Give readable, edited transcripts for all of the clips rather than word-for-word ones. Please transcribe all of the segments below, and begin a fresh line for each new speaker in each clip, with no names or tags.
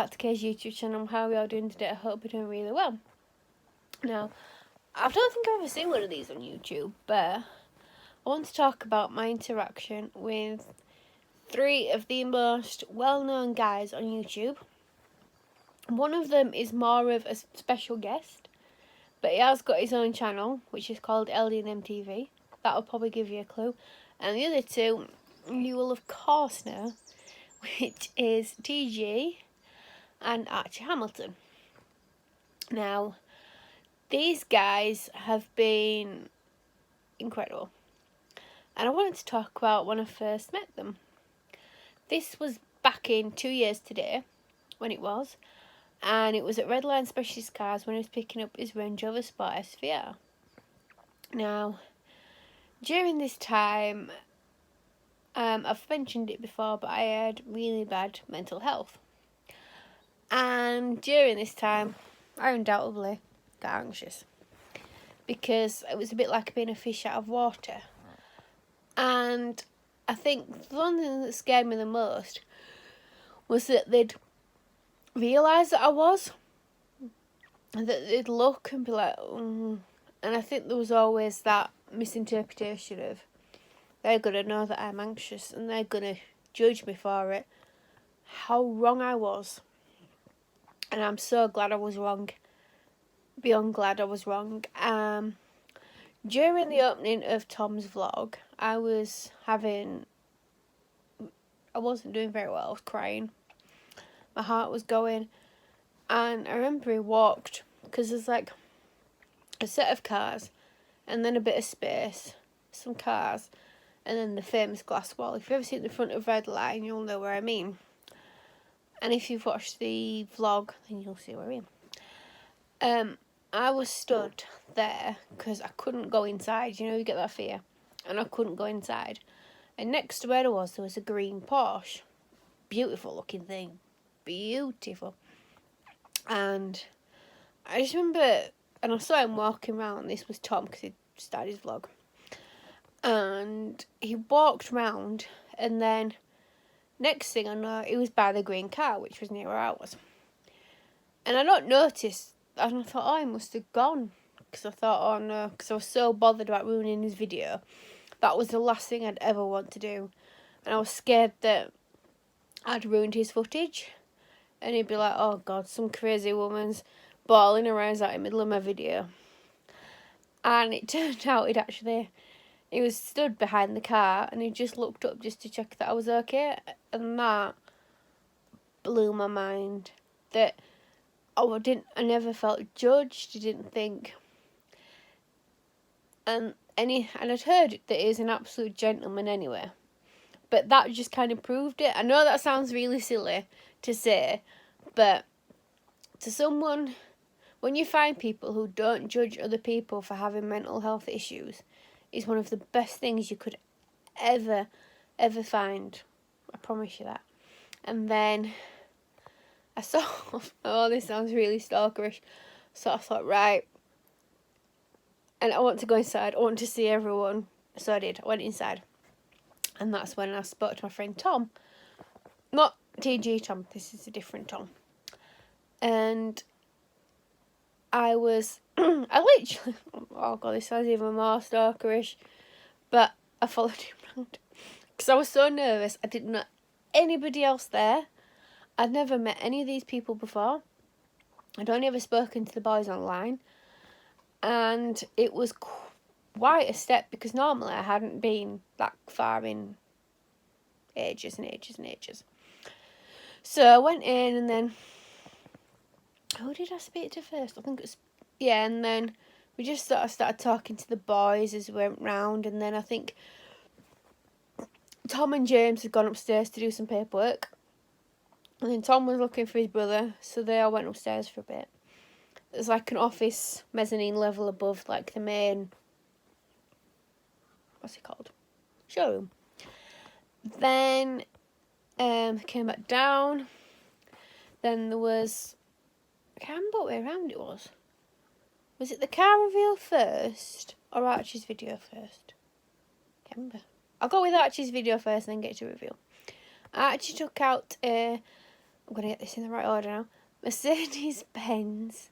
Back to Kay's YouTube channel. How are we all doing today? I hope we're doing really well. Now, I don't think I've ever seen one of these on YouTube, but I want to talk about my interaction with 3 of the most well-known guys on YouTube. One of them is more of a special guest, but he has got his own channel, which is called LDNM TV. That'll probably give you a clue. And the other 2, you will of course know, which is TG and Archie Hamilton. Now, these guys have been incredible. And I wanted to talk about when I first met them. This was back in 2 years today, when it was. And it was at Redline Specialist Cars when he was picking up his Range Rover Sport SVR. Now, during this time, I've mentioned it before, but I had really bad mental health. And during this time, I undoubtedly got anxious, because it was a bit like being a fish out of water. And I think the one thing that scared me the most was that they'd realise that I was, and that they'd look and be like, And I think there was always that misinterpretation of, they're going to know that I'm anxious and they're going to judge me for it. How wrong I was. And I'm so glad I was wrong. Beyond glad I was wrong. During the opening of Tom's vlog, I wasn't doing very well. I was crying. My heart was going. And I remember he walked, because there's like a set of cars, and then a bit of space, some cars, and then the famous glass wall. If you've ever seen the front of Redline, you'll know where I mean. And if you've watched the vlog, then you'll see where I mean. I was stood there because I couldn't go inside. You know, you get that fear. And I couldn't go inside. And next to where I was, there was a green Porsche. Beautiful looking thing. Beautiful. And I just remember, and I saw him walking around. This was Tom, because he started his vlog. And he walked round, and then next thing I know, he was by the green car, which was near where I was. And I don't notice, and I thought, he must have gone. Because I thought, oh no, because I was so bothered about ruining his video. That was the last thing I'd ever want to do. And I was scared that I'd ruined his footage. And he'd be like, oh God, some crazy woman's bawling her eyes out in the middle of my video. And it turned out he was stood behind the car, and he just looked up just to check that I was okay. And that blew my mind. That I never felt judged. I didn't think. And I'd heard that he was an absolute gentleman anyway. But that just kind of proved it. I know that sounds really silly to say, but to someone, when you find people who don't judge other people for having mental health issues, is one of the best things you could ever find. I promise you that. And then I saw, this sounds really stalkerish, so I thought, right, and I want to go inside, I want to see everyone, so I did. I went inside, and that's when I spoke to my friend Tom. Not TG Tom, this is a different Tom. And I literally, oh God, this sounds even more stalkerish, but I followed him around because I was so nervous. I didn't know anybody else there. I'd never met any of these people before. I'd only ever spoken to the boys online, and it was quite a step, because normally I hadn't been that far in ages and ages and ages. So I went in, and then who did I speak to first? I think it was, and then we just sort of started talking to the boys as we went round, and then I think Tom and James had gone upstairs to do some paperwork, and then Tom was looking for his brother, so they all went upstairs for a bit. There's like an office mezzanine level above, like the main, what's it called? Showroom. Then came back down. Then there was, I can't remember what way around it was. Was it the car reveal first or Archie's video first? Can't remember. I'll go with Archie's video first and then get to reveal. Archie took out a I'm going to get this in the right order now. Mercedes-Benz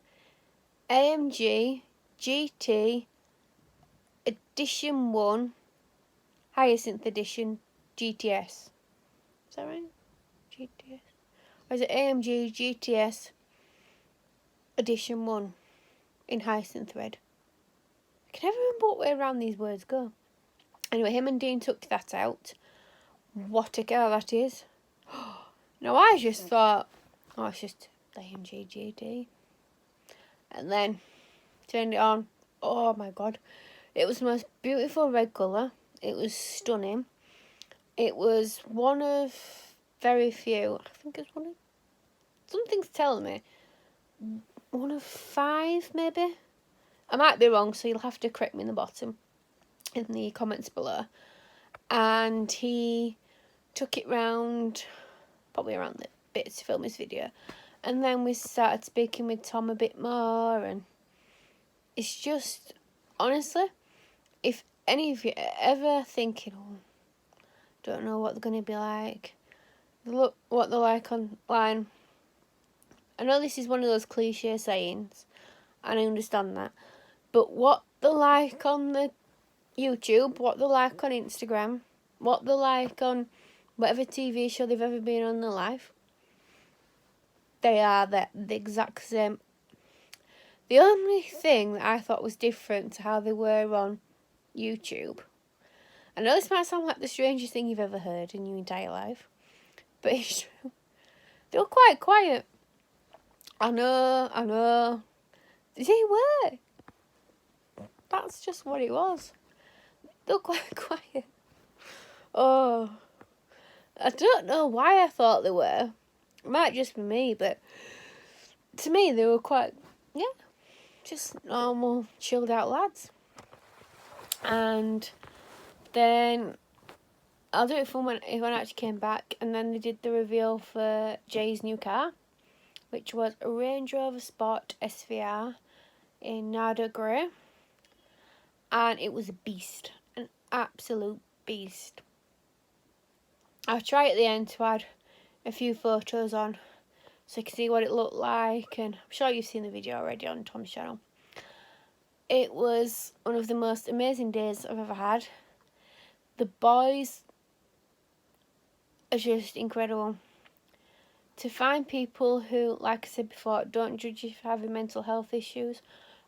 AMG GT Edition 1 Hyacinth Edition GTS. Is that right? GTS? Or is it AMG GTS Edition 1 in Hyacinth Red? I can never remember what way around these words go. Anyway, him and Dean took that out. What a car that is. Now, I just thought, oh, it's just the AMG GT. And then turned it on. Oh my god. It was the most beautiful red colour. It was stunning. It was one of very few. I think it's one of... Something's telling me. One of 5, maybe? I might be wrong, so you'll have to correct me in the bottom. In the comments below. And he took it round... Probably around the bit to film this video. And then we started speaking with Tom a bit more. And it's just... Honestly... If any of you are ever thinking, oh, don't know what they're going to be like, look what they're like online. I know this is one of those cliche sayings, and I understand that. But what they're like on the YouTube, what they're like on Instagram, what they're like on whatever TV show they've ever been on in their life, they are the exact same. The only thing that I thought was different to how they were on YouTube. I know this might sound like the strangest thing you've ever heard in your entire life, but it's true. They were quite quiet. I know. They were. That's just what it was. They were quite quiet. Oh. I don't know why I thought they were. It might just be me, but to me they were quite, just normal, chilled out lads. And then I'll do it for when Archie came back, and then they did the reveal for Jay's new car, which was a Range Rover Sport SVR in Nardo Grey, and it was a beast, an absolute beast. I'll try at the end to add a few photos on so you can see what it looked like, and I'm sure you've seen the video already on Tom's channel. It was one of the most amazing days I've ever had. The boys are just incredible. To find people who, like I said before, don't judge you for having mental health issues,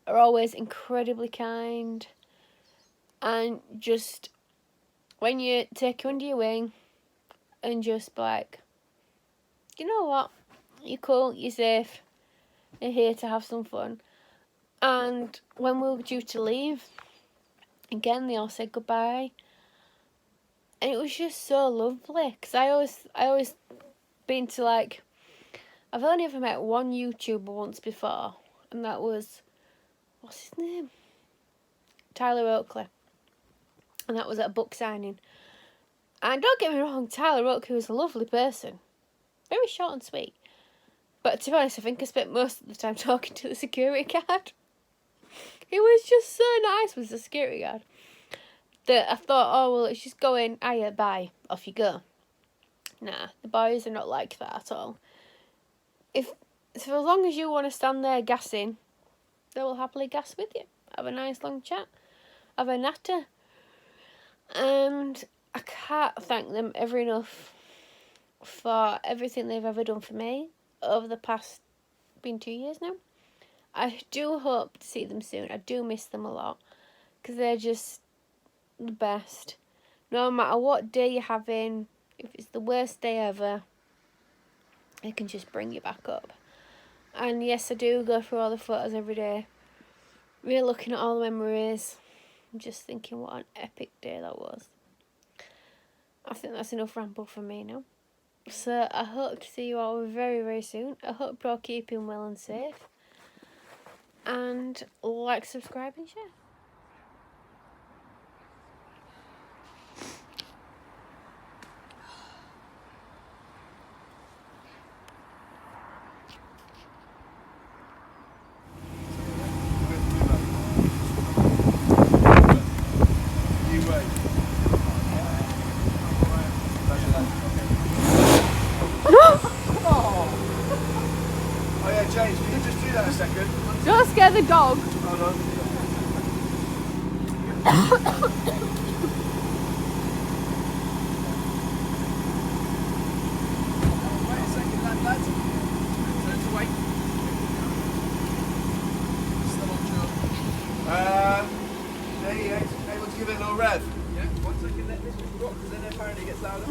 are always incredibly kind, and just when you take you under your wing and just be like, you know what, you're cool, you're safe, you're here to have some fun. And when we were due to leave, again, they all said goodbye. And it was just so lovely. Because I always been to, like... I've only ever met one YouTuber once before. And that was... What's his name? Tyler Oakley. And that was at a book signing. And don't get me wrong, Tyler Oakley was a lovely person. Very short and sweet. But to be honest, I think I spent most of the time talking to the security guard. He was just so nice with the security guard that I thought, oh, well, let's just go in, hiya, bye, off you go. Nah, the boys are not like that at all. So as long as you want to stand there gassing, they will happily gas with you. Have a nice long chat. Have a natter. And I can't thank them ever enough for everything they've ever done for me over the past, been 2 years now. I do hope to see them soon. I do miss them a lot because they're just the best. No matter what day you're having, if it's the worst day ever, they can just bring you back up. And yes, I do go through all the photos every day, really looking at all the memories. I'm just thinking what an epic day that was. I think that's enough ramble for me now. So I hope to see you all very, very soon. I hope you're all keeping well and safe. And like, subscribe and share.
Oh. Oh yeah, James, can you just do that a second?
Don't scare the dog.
Hold on. Wait a second, lads. Turn to wait. Still on job. There he is. Able to give it a little rev? Yeah, 1 second, let this just rock, because then apparently it gets louder.